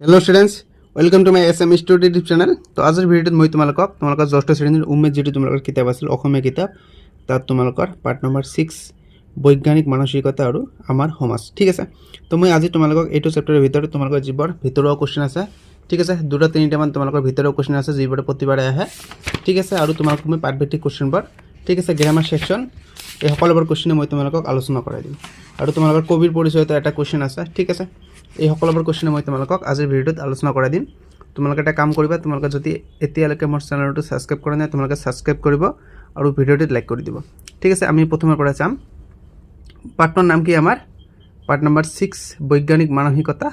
Hello students welcome to my SM study YouTube channel. तो आजर भिडिओत मैं तुम्हारा षष्ठ श्रेणीर उमेद जी तुम्हारा किताब आछिल अসমীয়া किताब तार तुम्हारा पार्ट नम्बर 6 वैज्ञानिक मानसिकता और आमार समाज। ठीक है, तो मैं आज तुम्हारा एटू चैप्टार भर तुम्हारा जीवर भितरुआ क्वेश्चन आछे। ठीक है, दुटा तीनटा मान तुम्हारा भितरुआ क्वेश्चन आछे जीवर प्रतिबारे आए। ठीक है, और तुम्हारा मैं पार्ट भित्तिक क्वेश्चन बर ठीक है ग्रामार सेक्शन এই সকলোবোৰ কোৱেশ্যনে মই তোমালোকক আলোচনা কৰাই দিম। আৰু তোমালোকৰ কবিৰ পৰিচয়ত এটা কোৱেশ্যন আছে। ঠিক আছে, এই সকলোবোৰ কোৱেশ্যনে মই তোমালোকক আজিৰ ভিডিঅ'ত আলোচনা কৰাই দিম। তোমালোকে এটা কাম কৰিবা, তোমালোকে যদি এতিয়ালৈকে মোৰ চেনেলটো সাবস্ক্ৰাইব কৰা নাই তোমালোকে সাবস্ক্ৰাইব কৰিব আৰু ভিডিঅ'টোত লাইক কৰি দিব। ঠিক আছে, আমি প্ৰথমৰ পৰা চাম। পাৰ্টৰ নাম কি আমাৰ? পাৰ্ট নম্বৰ 6 বৈজ্ঞানিক মানসিকতা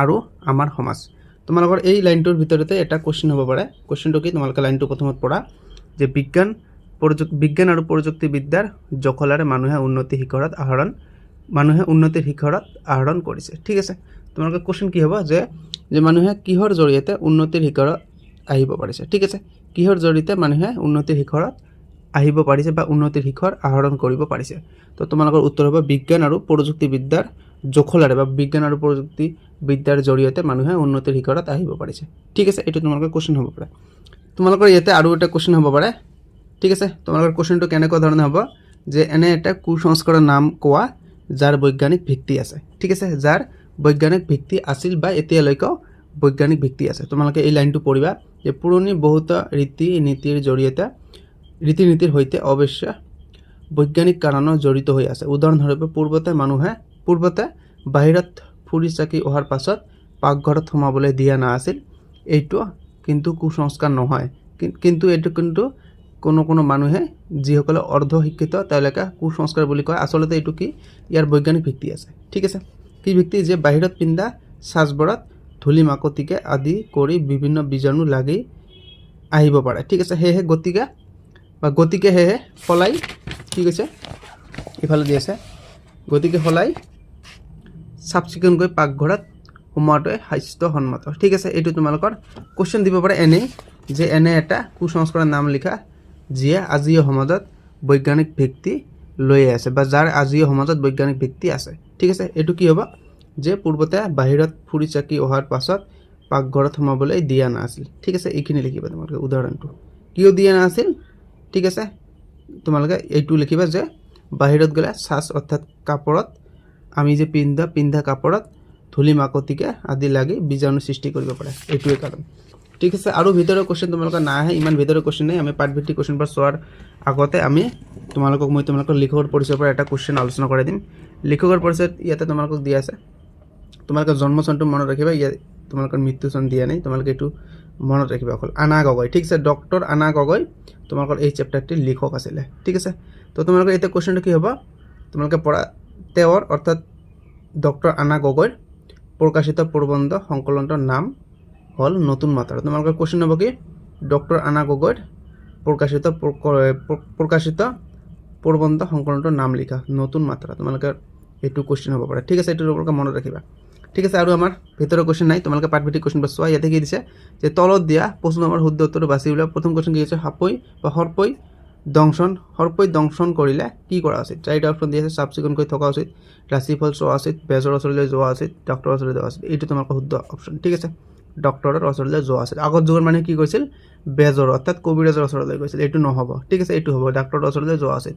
আৰু আমাৰ সমাজ। তোমালোকৰ এই লাইনটোৰ ভিতৰতে এটা কোৱেশ্যন হ'ব পাৰে। কোৱেশ্যনটো কি? তোমালোকে লাইনটো প্ৰথমত পঢ়া যে বিজ্ঞান और प्रযুক্তিবিদ্যাৰ জখলাৰে মানুহে উন্নতিৰ শিখৰত আহৰণ কৰিছে। ঠিক আছে, তোমালোকৰ কোৱেশ্যন কি হ'ব যে মানুহে কিহৰ জৰিয়তে উন্নতিৰ শিখৰত আহিব পাৰিছে। ঠিক আছে, কিহৰ জৰিয়তে মানুহে উন্নতিৰ শিখৰত আহিব পাৰিছে বা উন্নতিৰ শিখৰ আহৰণ কৰিব পাৰিছে। তো তোমালোকৰ উত্তৰ হ'ব বিজ্ঞান আৰু প্ৰযুক্তিবিদ্যাৰ জখলাৰে বা বিজ্ঞান আৰু প্ৰযুক্তিবিদ্যাৰ জৰিয়তে মানুহে উন্নতিৰ শিখৰত আহিব পাৰিছে। ঠিক আছে, এইটো তোমালোকৰ কোৱেশ্যন হ'ব পাৰে। তোমালোকৰ ইয়াতে আৰু এটা কোৱেশ্যন হ'ব পাৰে। ঠিক আছে, তোমালোকৰ কোৱেশ্যনটো কেনেকুৱা ধৰণে হ'ব যে এনে এটা কুসংস্কাৰৰ নাম কোৱা যাৰ বৈজ্ঞানিক ভিত্তি আছে। ঠিক আছে, যাৰ বৈজ্ঞানিক ভিত্তি আছিল বা এতিয়ালৈকে বৈজ্ঞানিক ভিত্তি আছে। তোমালোকে এই লাইনটো পঢ়িবা যে পুৰণি বহুত ৰীতি নীতিৰ সৈতে অৱশ্য বৈজ্ঞানিক কাৰণ জড়িত হৈ আছে। উদাহৰণস্বৰূপে পূৰ্বতে বাহিৰত ফুৰি চাকি অহাৰ পাছত পাকঘৰত সোমাবলৈ দিয়া নাছিল। এইটো কিন্তু কুসংস্কাৰ নহয়, কিন্তু এইটো কিন্তু কোনো মানুহে যিসকলে অৰ্ধ শিক্ষিত তেওঁলোকে কুসংস্কাৰ বুলি কয়। আচলতে এইটো কি? ইয়াৰ বৈজ্ঞানিক ভিত্তি আছে। ঠিক আছে, কি ভিত্তি? যে বাহিৰত পিন্ধা সাজবোৰত ধূলি মাকতিকে আদি কৰি বিভিন্ন বীজাণু লাগি আহিব পাৰে। ঠিক আছে, সেয়েহে গতিকে সেয়েহে সলাই কি কৈছে ইফালে দি আছে, গতিকে সলাই চাফ চিকুণকৈ পাকঘৰত সোমোৱাটোৱে স্বাস্থ্যসন্মত। ঠিক আছে, এইটো তোমালোকৰ কোৱেশ্যন দিব পাৰে এনেই যে এনে এটা কুসংস্কাৰৰ নাম লিখা যিয়ে আজিও সমাজত বৈজ্ঞানিক ভিত্তি লৈ আছে বা যাৰ আজিও সমাজত বৈজ্ঞানিক ভিত্তি আছে। ঠিক আছে, এইটো কি হ'ব যে পূৰ্বতে বাহিৰত ফুৰি চাকি অহাৰ পাছত পাকঘৰত সোমাবলৈ দিয়া নাছিল। ঠিক আছে, এইখিনি লিখিবা তোমালোকে উদাহৰণটো কিয় দিয়া নাছিল। ঠিক আছে, তোমালোকে এইটো লিখিবা যে বাহিৰত গ'লে সাজ অৰ্থাৎ কাপোৰত আমি যে পিন্ধা কাপোৰত ধূলি মাকতিকে আদি লাগি বীজাণু সৃষ্টি কৰিব পাৰে, এইটোৱে কাৰণ। ঠিক আছে, আৰু ভিতৰৰ কোৱেশ্যন তোমালোকৰ নাহে, ইমান ভিতৰৰ কোৱেশ্যন নাই। আমি পাৰ্ট ভিত্তিক কোৱেশ্যন পৰা চোৱাৰ আগতে আমি তোমালোকৰ লিখকৰ পৰিচয়ৰ পৰা এটা কোৱেশ্যন আলোচনা কৰাই দিম। লিখকৰ পৰিচয়ত ইয়াতে তোমালোকক দিয়া আছে। তোমালোকৰ জন্ম চনটো মনত ৰাখিবা, ইয়াত তোমালোকৰ মৃত্যু চন দিয়া নাই, তোমালোকে এইটো মনত ৰাখিবা অকল। আনা গগৈ। ঠিক আছে, ডক্টৰ আনা গগৈ তোমালোকৰ এই চেপ্টাৰটিৰ লিখক আছিলে। ঠিক আছে, তো তোমালোকৰ এতিয়া কোৱেশ্যনটো কি হ'ব তোমালোকে পঢ়া। তেওঁৰ অৰ্থাৎ ডক্টৰ আনা গগৈৰ প্ৰকাশিত প্ৰবন্ধ সংকলনটোৰ নাম হল নতুন মাত্ৰা। তোমালোকৰ কোৱেশ্যন হ'ব কি? ডক্টৰ আনা গগৈৰ প্ৰকাশিত প্ৰবন্ধ সংকলনটোৰ নাম লিখা নতুন মাত্ৰা। তোমালোকে এইটো কোৱেশ্যন হ'ব পাৰে। ঠিক আছে, এইটো তোমালোকে মনত ৰাখিবা। ঠিক আছে, আৰু আমাৰ ভিতৰৰ কোৱেশ্যন নাই। তোমালোকে পাৰ্ট ভিত্তিক কোৱেশ্যন চোৱা। ইয়াতে কি দিছে যে তলত দিয়া প্ৰশ্ন নম্বৰ শুদ্ধ উত্তৰটো বাছি উলিওৱা। প্ৰথম কোৱেশ্যন কি হৈছে? সৰ্পই দংশন কৰিলে কি কৰা উচিত? চাৰিটা অপশ্যন দি আছে। চাফ চিকুণকৈ থকা উচিত, ৰাশিফল চোৱা উচিত, বেজৰ ওচৰলৈ যোৱা উচিত, ডক্টৰৰ ওচৰলৈ যোৱা উচিত। এইটো তোমালোকৰ শুদ্ধ অপশ্যন। ঠিক আছে, ডক্টৰৰ ওচৰলৈ যোৱা আছিল। আগত যুগৰ মানুহে কি কৈছিল? বেজৰ অৰ্থাৎ কবিৰাজৰ ওচৰলৈ গৈছিল। এইটো নহ'ব। ঠিক আছে, এইটো হ'ব ডক্টৰৰ ওচৰলৈ যোৱা উচিত।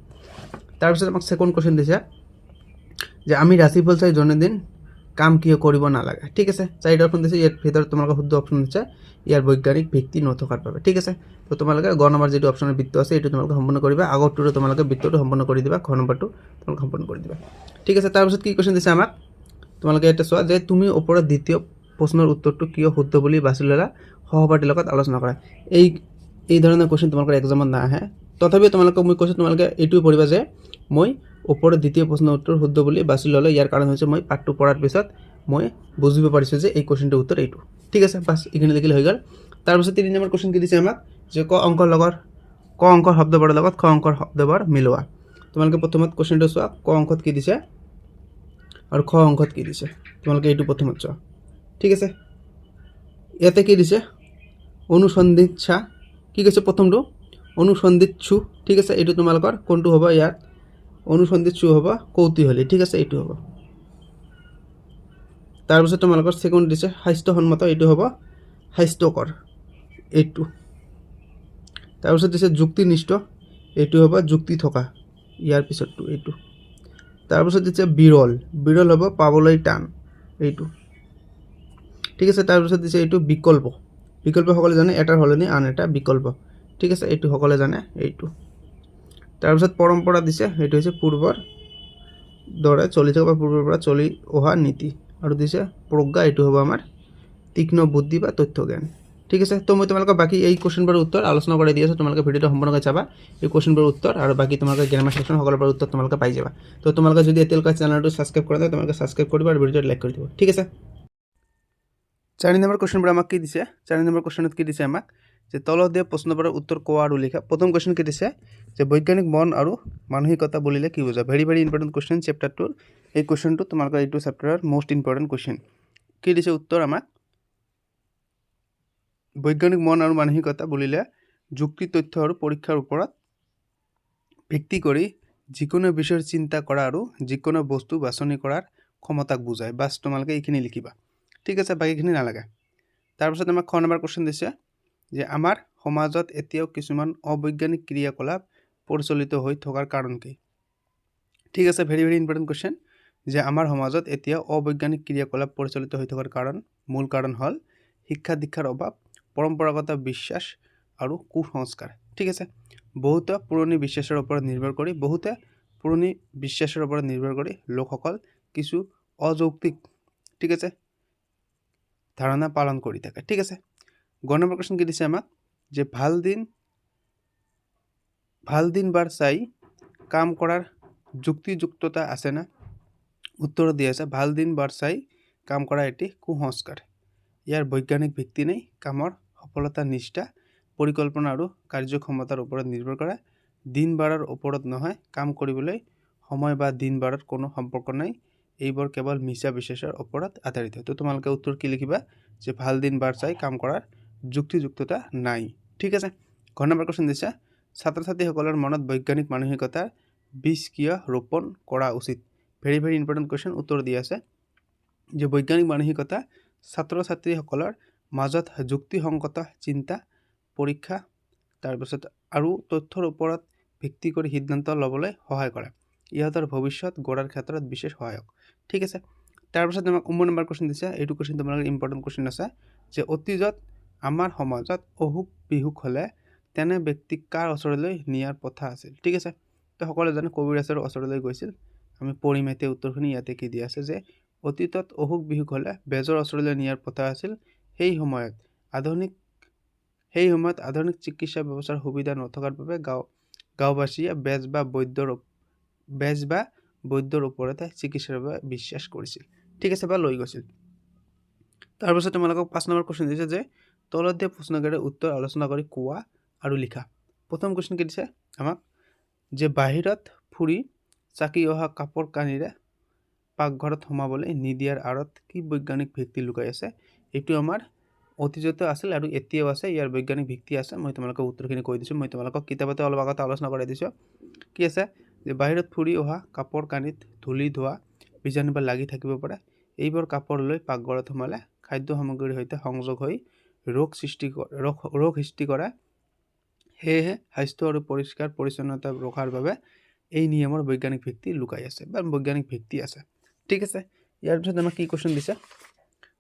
তাৰপিছত আমাক ছেকেণ্ড কোৱেশ্যন দিছে যে আমি ৰাশিফল চাই জন্মদিন কাম কিয় কৰিব নালাগে। ঠিক আছে, চাৰিটা অপশ্যন দিছে। ইয়াৰ ভিতৰত তোমালোকৰ শুদ্ধ অপশ্যন দিছে ইয়াৰ বৈজ্ঞানিক ভিত্তি নথকাৰ বাবে। ঠিক আছে, তো তোমালোকে গ নম্বৰ যিটো অপশ্যনৰ বৃত্ত আছে এইটো তোমালোকে সম্পূৰ্ণ কৰিবা। আগৰটোৰে তোমালোকে বৃত্তটো সম্পূৰ্ণ কৰি দিবা, খ নম্বৰটো তোমালোকে সম্পূৰ্ণ কৰি দিবা। ঠিক আছে, তাৰপিছত কি কোৱেশ্যন দিছে আমাক তোমালোকে এটা চোৱা যে তুমি ওপৰত দ্বিতীয় প্ৰশ্নৰ উত্তৰটো কিয় শুদ্ধ বুলি বাছি ল'লা, সহপাঠীৰ লগত আলোচনা কৰা। এই ধৰণৰ কোৱেশ্যন তোমালোকৰ এক্সামত নাহে। তথাপিও তোমালোকক মই কৈছোঁ তোমালোকে এইটোৱে পঢ়িবা যে মই ওপৰত দ্বিতীয় প্ৰশ্নৰ উত্তৰ শুদ্ধ বুলি বাছি ল'লোঁ। ইয়াৰ কাৰণ হৈছে মই পাঠটো পঢ়াৰ পিছত মই বুজিব পাৰিছোঁ যে এই কোৱেশ্যনটোৰ উত্তৰ এইটো। ঠিক আছে, বাছ এইখিনি লিখিলে হৈ গ'ল। তাৰপিছত 3 নম্বৰ কোৱেশ্যন কি দিছে আমাক যে ক অংকৰ শব্দবোৰৰ লগত খ অংকৰ শব্দবোৰ মিলোৱা। তোমালোকে প্ৰথমত কোৱেশ্যনটো চোৱা, ক অংকত কি দিছে আৰু খ অংকত কি দিছে তোমালোকে এইটো প্ৰথমত চোৱা। ঠিক আছে, ইয়াতে কি দিছে? অনুসন্ধিৎসা। কি কৈছে প্ৰথমটো? অনুসন্ধিৎসু। ঠিক আছে, এইটো তোমালোকৰ কোনটো হ'ব? ইয়াত অনুসন্ধিৎসু হ'ব কৌতূহলী। ঠিক আছে, এইটো হ'ব। তাৰপিছত তোমালোকৰ ছেকেণ্ড দিছে স্বাস্থ্যসন্মত, এইটো হ'ব স্বাস্থ্যকৰ এইটো। তাৰপিছত দিছে যুক্তিনিষ্ঠ, এইটো হ'ব যুক্তি থকা, ইয়াৰ পিছতটো এইটো। তাৰপিছত দিছে বিৰল, বিৰল হ'ব পাবলৈ টান এইটো, ঠিক আছে। তাৰপিছত দিছে এইটো বিকল্প, বিকল্প সকলে জানে এটাৰ সলনি আন এটা বিকল্প, ঠিক আছে, এইটো সকলে জানে এইটো। তাৰপিছত পৰম্পৰা দিছে, এইটো হৈছে পূৰ্বৰ দৰে চলি থকা বা পূৰ্বৰ পৰা চলি অহা নীতি। আৰু দিছে প্ৰজ্ঞা, এইটো হ'ব আমাৰ তীক্ষ্ণ বুদ্ধি বা তথ্য জ্ঞান, ঠিক আছে। তো মই তোমালোকক বাকী এই কুৱেশ্যনবোৰৰ উত্তৰ আলোচনা কৰি দি আছোঁ, তোমালোকে ভিডিঅ'টো সম্পূৰ্ণকৈ চাবা, এই কুৱেশ্যনবোৰৰ উত্তৰ আৰু বাকী তোমালোকে গ্ৰামাৰ ছেকশ্যন সকলোবোৰ উত্তৰ তোমালোকে পাই যাবা। তো তোমালোকে যদি এতিয়ালৈকে চেনেলটো ছাবস্ক্ৰাইব কৰা নাই তোমালোকে ছাবস্ক্ৰাইব কৰিবা আৰু ভিডিঅ'টো লাইক কৰি দিব, ঠিক আছে। 4 নম্বৰ কুৱেশ্যনবোৰ আমাক কি দিছে, 4 নম্বৰ কুৱেশ্যনত কি দিছে আমাক, যে তলত দিয়া প্ৰশ্নবোৰৰ উত্তৰ কোৱা আৰু লিখা। প্ৰথম কুৱেশ্যন কি দিছে, যে বৈজ্ঞানিক মন আৰু মানসিকতা বুলিলে কি বুজা। ভেৰি ভেৰি ইম্পৰ্টেণ্ট কুৱেশ্যন চেপ্টাৰটোৰ, এই কুৱেশ্যনটো তোমালোকৰ এইটো চেপ্টাৰৰ মোষ্ট ইম্পৰ্টেণ্ট কুৱেশ্যন। কি দিছে উত্তৰ আমাক, বৈজ্ঞানিক মন আৰু মানসিকতা বুলিলে যুক্তি, তথ্য আৰু পৰীক্ষাৰ ওপৰত ভিত্তি কৰি যিকোনো বিষয়ৰ চিন্তা কৰা আৰু যিকোনো বস্তু বাছনি কৰাৰ ক্ষমতাক বুজায়। বাছ তোমালোকে এইখিনি লিখিবা, ঠিক আছে, বাকীখিনি নালাগে। তাৰপিছত আমাক খ নম্বৰ কুৱেশ্যন দিছে, যে আমাৰ সমাজত এতিয়াও কিছুমান অবৈজ্ঞানিক ক্ৰিয়াকলাপ পৰিচালিত হৈ থকাৰ কাৰণ কি। ঠিক আছে, ভেৰি ভেৰি ইম্পৰ্টেণ্ট কুৱেশ্যন, যে আমাৰ সমাজত এতিয়াও অবৈজ্ঞানিক ক্ৰিয়াকলাপ পৰিচালিত হৈ থকাৰ মূল কাৰণ হ'ল শিক্ষা দীক্ষাৰ অভাৱ, পৰম্পৰাগত বিশ্বাস আৰু কুসংস্কাৰ, ঠিক আছে। বহুতে পুৰণি বিশ্বাসৰ ওপৰত নিৰ্ভৰ কৰি লোকসকল কিছু অযৌক্তিক, ঠিক আছে, ধাৰণা পালন কৰি থাকে, ঠিক আছে। গ নম্বৰ কুৱেশ্যন কি দিছে আমাক, যে ভাল দিন বাৰ চাই কাম কৰাৰ যুক্তিযুক্ততা আছে না। উত্তৰ দিয়া আছে, ভাল দিন বাৰ চাই কাম কৰা এটি কুসংস্কাৰ, ইয়াৰ বৈজ্ঞানিক ভিত্তি নেই। কামৰ সফলতা নিষ্ঠা, পৰিকল্পনা আৰু কাৰ্যক্ষমতাৰ ওপৰত নিৰ্ভৰ কৰে, দিন বাৰৰ ওপৰত নহয়। কাম কৰিবলৈ সময় বা দিন বাৰৰ কোনো সম্পৰ্ক নাই, এইবোৰ কেৱল মিছা বিশ্বাসৰ ওপৰত আধাৰিত। তো তোমালোকে উত্তৰ কি লিখিবা, যে ভাল দিন বাৰ চাই কাম কৰাৰ যুক্তিযুক্ততা নাই, ঠিক আছে। ঘ নম্বৰ কুৱেশ্যন দিছে, ছাত্ৰ ছাত্ৰীসকলৰ মনত বৈজ্ঞানিক মানসিকতাৰ বীজ কিয় ৰোপণ কৰা উচিত। Very very important question. উত্তৰ দিয়া আছে, যে বৈজ্ঞানিক মানসিকতা ছাত্ৰ ছাত্ৰীসকলৰ মাজত যুক্তিসংগত চিন্তা, পৰীক্ষা তাৰপিছত আৰু তথ্যৰ ওপৰত ভিত্তি কৰি সিদ্ধান্ত ল'বলৈ সহায় কৰে। ইহঁতৰ ভৱিষ্যত গঢ়াৰ ক্ষেত্ৰত বিশেষ সহায়ক, ঠিক আছে। তাৰপিছত আমাক 9 নম্বৰ কুৱেশ্যন দিছে, এইটো কুৱেশ্যন তোমালোকৰ ইম্পৰ্টেণ্ট কুৱেশ্যন আছে, যে অতীজত আমাৰ সমাজত অসুখ বিসুখ হ'লে তেনে ব্যক্তিক কাৰ ওচৰলৈ নিয়াৰ প্ৰথা আছিল, ঠিক আছে। তো সকলোৱে জানে কবিৰাজৰ ওচৰলৈ গৈছিল। আমি পঢ়িম এতিয়া উত্তৰখিনি, ইয়াতে কি দিয়া আছে, যে অতীতত অসুখ বিসুখ হ'লে বেজৰ ওচৰলৈ নিয়াৰ প্ৰথা আছিল। সেই সময়ত আধুনিক চিকিৎসা ব্যৱস্থাৰ সুবিধা নথকাৰ বাবে গাঁওবাসীয়ে বেজ বা বৈদ্যৰ ওপৰতে চিকিৎসাৰ বাবে বিশ্বাস কৰিছিল, ঠিক আছে, বা লৈ গৈছিল। তাৰপিছত তোমালোকক 5 নম্বৰ কুৱেশ্যন দিছে, যে তলত দিয়া প্ৰশ্নকেইটাৰ উত্তৰ আলোচনা কৰি কোৱা আৰু লিখা। প্ৰথম কুৱেশ্যন কি দিছে আমাক, যে বাহিৰত ফুৰি চাকি অহা কাপোৰ কানিৰে পাকঘৰত সোমাবলৈ নিদিয়াৰ আঁৰত কি বৈজ্ঞানিক ভিত্তি লুকাই আছে। এইটো আমাৰ অতীজতো আছিল আৰু এতিয়াও আছে, ইয়াৰ বৈজ্ঞানিক ভিত্তি আছে। মই তোমালোকক উত্তৰখিনি কৈ দিছোঁ, মই তোমালোকক কিতাপতে অলপ আগতে আলোচনা কৰাই দিছোঁ। কি আছে, যে বাহিৰত ফুৰি অহা কাপোৰ কানিত ধূলি ধোৱা বীজাণু লাগি থাকিব পাৰে। এইবোৰ কাপোৰ লৈ পাকঘৰত সোমালে খাদ্য সামগ্ৰীৰ সৈতে সংযোগ হৈ ৰোগ সৃষ্টি কৰে। সেয়েহে স্বাস্থ্য আৰু পৰিষ্কাৰ পৰিচ্ছন্নতা ৰখাৰ বাবে এই নিয়মৰ বৈজ্ঞানিক ভিত্তি লুকাই আছে বা বৈজ্ঞানিক ভিত্তি আছে, ঠিক আছে। ইয়াৰ পিছত আমাক কি কুৱেশ্যন দিছে,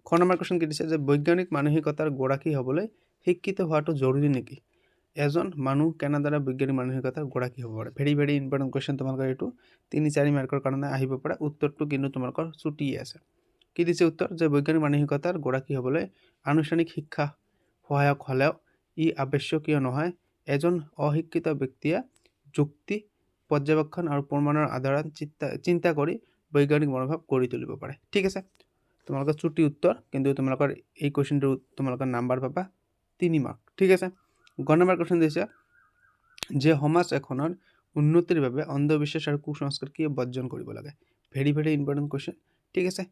খ নম্বৰ কুৱেশ্যন কি দিছে, যে বৈজ্ঞানিক মানসিকতাৰ গৰাকী হ'বলৈ শিক্ষিত হোৱাটো জৰুৰী নেকি। এজন মানুহ কেনেদৰে বৈজ্ঞানিক মানসিকতাৰ গৰাকী হ'ব পাৰে। ভেৰি ভেৰি ইম্পৰ্টেণ্ট কুৱেশ্যন, তোমালোকৰ এইটো 3-4 মাৰ্কৰ কাৰণে আহিব পাৰে। উত্তৰটো কিন্তু তোমালোকৰ ছুটিয়ে আছে। কি দিছে উত্তৰ, যে বৈজ্ঞানিক মানসিকতাৰ গৰাকী হ'বলৈ আনুষ্ঠানিক শিক্ষা সহায়ক হ'লেও ই আৱশ্যকীয় নহয়। এজন অশিক্ষিত ব্যক্তিয়ে যুক্তি, পৰ্যবেক্ষণ আৰু প্ৰমাণৰ আধাৰত চিন্তা কৰি বৈজ্ঞানিক মনোভাৱ গঢ়ি তুলিব পাৰে, ঠিক আছে। তোমালোকৰ ছুটি উত্তৰ, কিন্তু তোমালোকৰ এই কুৱেশ্যনটোৰ তোমালোকৰ নাম্বাৰ পাবা 3 মাৰ্ক, ঠিক আছে। গ নম্বৰ কুৱেশ্যন দিছে, যে সমাজ এখনৰ উন্নতিৰ বাবে অন্ধবিশ্বাস আৰু কুসংস্কাৰ কি বৰ্জন কৰিব লাগে। ভেৰি ভেৰি ইম্পৰ্টেণ্ট কুৱেশ্যন, ঠিক আছে।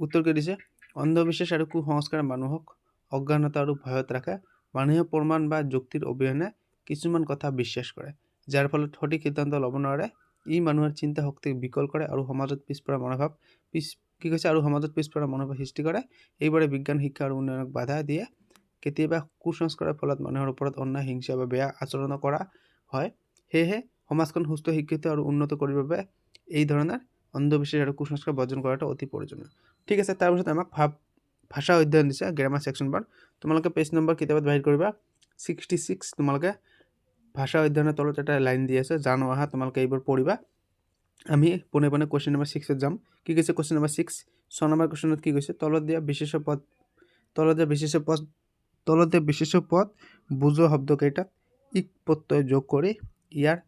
উত্তৰ কি দিছে, অন্ধবিশ্বাস আৰু কুসংস্কাৰ মানুহক অজ্ঞানতা আৰু ভয়ত ৰাখে। মানুহে প্ৰমাণ বা যুক্তিৰ অবিহনে কিছুমান কথা বিশ্বাস কৰে, যাৰ ফলত সঠিক সিদ্ধান্ত ল'ব নোৱাৰে। ই মানুহৰ চিন্তা শক্তিক বিকল কৰে আৰু সমাজত পিছপৰা কি কৈছে আৰু সমাজত পিছপৰা মনোভাৱ সৃষ্টি কৰে। এইবোৰে বিজ্ঞান শিক্ষা আৰু উন্নয়নক বাধা দিয়ে। কেতিয়াবা কুসংস্কাৰৰ ফলত মানুহৰ ওপৰত অন্যায়, হিংসা বা বেয়া আচৰণ কৰা হয়। সেয়েহে সমাজখন সুস্থ, শিক্ষিত আৰু উন্নত কৰিবৰ বাবে এই ধৰণৰ অন্ধবিশ্বাস আৰু কুসংস্কাৰ বৰ্জন কৰাটো অতি প্ৰয়োজনীয়। ঠিক আছে, তাৰপিছত আমাক ভাষা অধ্যয়ন দিছে গ্ৰামাৰ ছেকশ্যনবোৰ। তোমালোকে পেজ নম্বৰ কিতাপত বাহিৰ কৰিবা 66। তোমালোকে ভাষা অধ্যয়নৰ তলত এটা লাইন দি আছে, জানো আহা। তোমালোকে এইবোৰ পঢ়িবা। আমি পোনে পোনে কুৱেশ্যন নম্বৰ 6ত যাম। কি কৈছে কুৱেশ্যন নম্বৰ 6? 6 নম্বৰ কুৱেশ্যনত কি কৈছে? তলত দিয়া বিশেষ পদ বুজোৱা শব্দকেইটাত ইক প্ৰত্যয় যোগ কৰি ইয়াৰ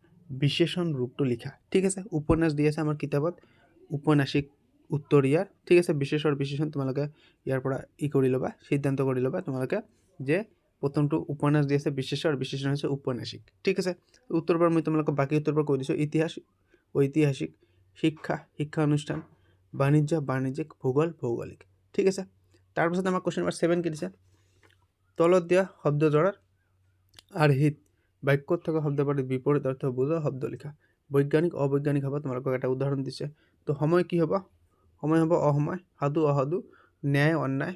বিশেষণ ৰূপটো লিখা। ঠিক আছে, উপন্যাস দি আছে আমাৰ কিতাপত, উপন্যাসিক উত্তৰ ইয়াৰ। ঠিক আছে, বিশেষৰ বিশেষণ তোমালোকে ইয়াৰ পৰা কৰি ল'বা, সিদ্ধান্ত কৰি ল'বা তোমালোকে যে প্ৰথমটো উপন্যাস দি আছে বিশেষৰ বিশেষণ হৈছে উপন্যাসিক। ঠিক আছে, উত্তৰ পৰা মই তোমালোকক বাকী উত্তৰ পৰা কৈ দিছোঁ। ইতিহাস ঐতিহাসিক, শিক্ষা শিক্ষা অনুষ্ঠান, বাণিজ্য বাণিজ্যিক, ভূগোল ভৌগোলিক। ঠিক আছে, তাৰপিছত আমাৰ কুৱেশ্যন নম্বৰ 7 কি দিছে? তলত দিয়া শব্দজোৰাৰ আৰ্হিত বাক্যত থকা শব্দপাতিৰ বিপৰীত অৰ্থ বুজোৱা শব্দ লিখা। বৈজ্ঞানিক অবৈজ্ঞানিক হ'ব। তোমালোকক এটা উদাহৰণ দিছে। তো সময় কি হ'ব? সময় হ'ব অসময়, সাধু অসাধু, ন্যায় অন্যায়।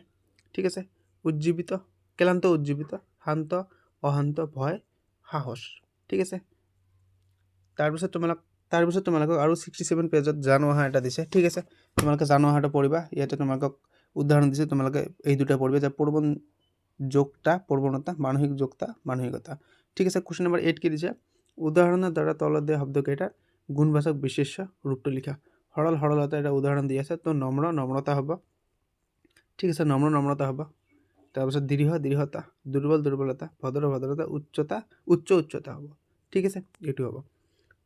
ঠিক আছে, উজ্জীৱিত ক্লান্ত উজ্জীৱিত, শান্ত অশান্ত, ভয় সাহস। ঠিক আছে, তাৰপিছত তোমালোকক আৰু 67 পেজত জানো অহা এটা দিছে। ঠিক আছে, তোমালোকে জানো অহাটো পঢ়িবা। ইয়াতে তোমালোকক উদাহৰণ দিছে, তোমালোকে এই দুটা পঢ়িবা যে প্ৰৱণতা, মানসিক যোগতা, মানসিকতা। ঠিক আছে, কুৱেশ্যন নম্বৰ 8 কি দিছে? উদাহৰণৰ দ্বাৰা তলত দিয়া শব্দকেইটাৰ গুণবাচক বিশেষ্য ৰূপটো লিখা। সৰল সৰলতা এটা উদাহৰণ দি আছে। তো নম্ৰতা হ'ব। ঠিক আছে, নম্ৰতা হ'ব। তাৰপিছত দৃঢ়তা, দুৰ্বল দুৰ্বলতা, ভদ্ৰতা, উচ্চতা হ'ব। ঠিক আছে, এইটো হ'ব।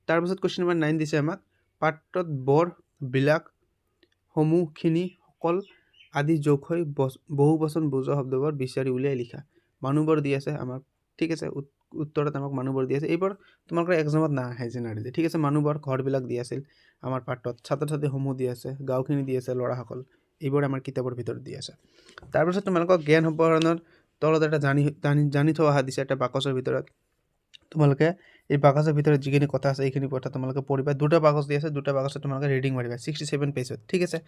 তাৰপিছত কুৱেশ্যন নম্বৰ 9 দিছে আমাক, পাত্ৰত বৰ বিলাক সমূহখিনি সকল আদি যোগ হৈ বহু বচন বুজোৱা শব্দবোৰ বিচাৰি উলিয়াই লিখা। মানুহবোৰ দি আছে আমাক। ঠিক আছে, উত্তৰত আমাক মানুহবোৰ দি আছে। এইবোৰ তোমালোকৰ এক্সামত নাহে জেনেৰেলি। ঠিক আছে, মানুহবোৰ ঘৰবিলাক দি আছিল আমাৰ পাঠত, ছাত্ৰ ছাত্ৰীসমূহ দি আছে, গাঁওখিনি দি আছে, ল'ৰাসকল। এইবোৰ আমাৰ কিতাপৰ ভিতৰত দি আছে। তাৰপিছত তোমালোকক জ্ঞান সম্প্ৰসাৰণৰ তলত এটা জানি থোৱা অহা দিছে এটা বাকচৰ ভিতৰত। তোমালোকে এই বাকচৰ ভিতৰত যিখিনি কথা আছে এইখিনি কথা তোমালোকে পঢ়িবা। দুটা বাকচ দি আছে, দুটা বাকচত তোমালোকে ৰিডিং মাৰিবা 67 পেজত। ঠিক আছে,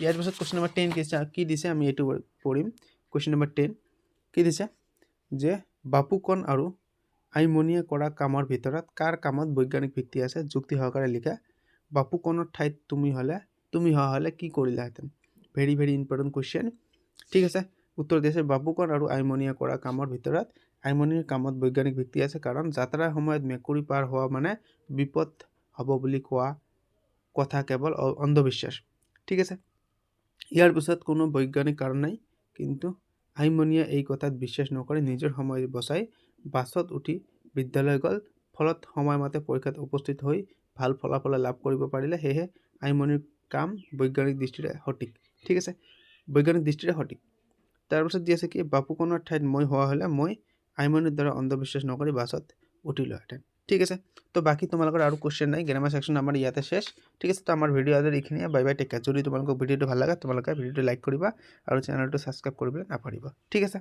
ইয়াৰ পিছত কুৱেশ্যন নম্বৰ 10 কি দিছে আমি এইটো পঢ়িম। কুৱেশ্যন নম্বৰ 10 কি দিছে? যে বাপুকণ আৰু আইমনিয়ে কৰা কামৰ ভিতৰত কাৰ কামত বৈজ্ঞানিক ভিত্তি আছে? যুক্তি সহকাৰে লিখা। বাপুকণৰ ঠাইত তুমি হোৱা হ'লে কি কৰিলাহেঁতেন? Very very important question. ঠিক আছে, উত্তৰ দিছে বাপুকণ আৰু আইমনিয়ে কৰা কামৰ ভিতৰত আইমনিৰ কামত বৈজ্ঞানিক ভিত্তি আছে, কাৰণ যাত্ৰাৰ সময়ত মেকুৰী পাৰ হোৱা মানে বিপদ হ'ব বুলি কোৱা কথা কেৱল অন্ধবিশ্বাস। ঠিক আছে, ইয়াৰ পিছত কোনো বৈজ্ঞানিক কাৰণ নাই, কিন্তু আইমনিয়ে এই কথাত বিশ্বাস নকৰি নিজৰ সময় বচাই বাছত উঠি বিদ্যালয় গ'ল। ফলত সময়মতে পৰীক্ষাত উপস্থিত হৈ ভাল ফলাফল লাভ কৰিব পাৰিলে। সেয়েহে আইমনিৰ কাম বৈজ্ঞানিক দৃষ্টিৰে সঠিক। ঠিক আছে, বৈজ্ঞানিক দৃষ্টিৰে সঠিক। তাৰপিছত দি আছে কি? বাপুকণৰ ঠাইত মই হোৱা হ'লে মই আইমনিৰ দ্বাৰা অন্ধবিশ্বাস নকৰি বাছত উঠিলোহেঁতেন। ঠিক আছে, তো বাকী তোমালোকৰ আৰু কুৱেশ্যন নাই। গ্ৰামাৰ ছেকশ্যন আমাৰ ইয়াতে শেষ। ঠিক আছে, তো আমাৰ ভিডিঅ' আজি এইখিনিয়ে। Bye bye, take care. যদি তোমালোকক ভিডিঅ'টো ভাল লাগে তোমালোকে ভিডিঅ'টো লাইক কৰিবা আৰু চেনেলটো ছাবস্ক্ৰাইব কৰিবলৈ নাপাহৰিবা। ঠিক আছে।